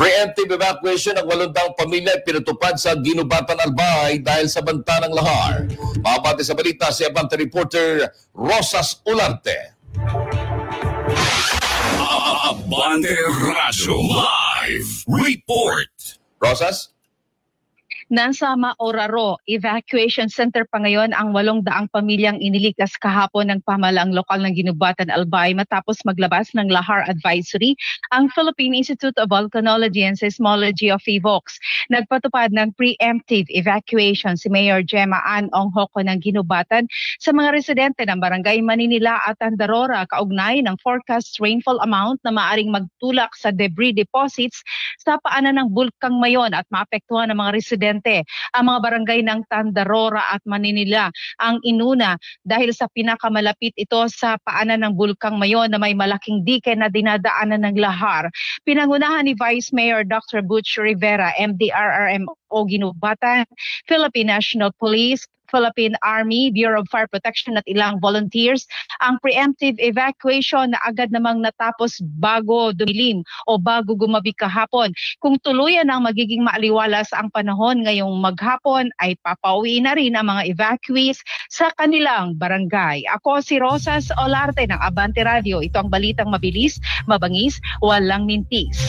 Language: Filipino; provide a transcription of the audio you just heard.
Preemptive evacuation ng 8 taong pamilya pinatupad sa Ginubatan, Albay dahil sa banta ng lahar. Mabati sa balita si Abante reporter Rosas Ularte. Abante Radio Live Report. Rosas? Nasa Maoraro Evacuation Center pa ngayon ang 800 pamilyang inilikas kahapon ng pamahalaang lokal ng Ginubatan, Albay matapos maglabas ng lahar advisory ang Philippine Institute of Volcanology and Seismology of PHIVOLCS. Nagpatupad ng preemptive evacuation si Mayor Gemma Ann Onghoko ng Ginubatan sa mga residente ng Barangay Maninila at Tandarora kaugnay ng forecast rainfall amount na maaring magtulak sa debris deposits sa paanan ng Bulkang Mayon at maapektuhan ng mga residente. Ang mga barangay ng Tandarora at Maninila ang inuna dahil sa pinakamalapit ito sa paanan ng Bulkang Mayon na may malaking dike na dinadaanan ng lahar. Pinangunahan ni Vice Mayor Dr. Butch Rivera, MDRRMO Ginubatan, Philippine National Police, Philippine Army, Bureau of Fire Protection at ilang volunteers ang preemptive evacuation na agad namang natapos bago dumilim o bago gumabi kahapon. Kung tuluyan ang magiging maaliwalas ang panahon ngayong maghapon ay papauwi na rin ang mga evacuees sa kanilang barangay. Ako si Rosas Olarte ng Abante Radio. Ito ang balitang mabilis, mabangis, walang mintis.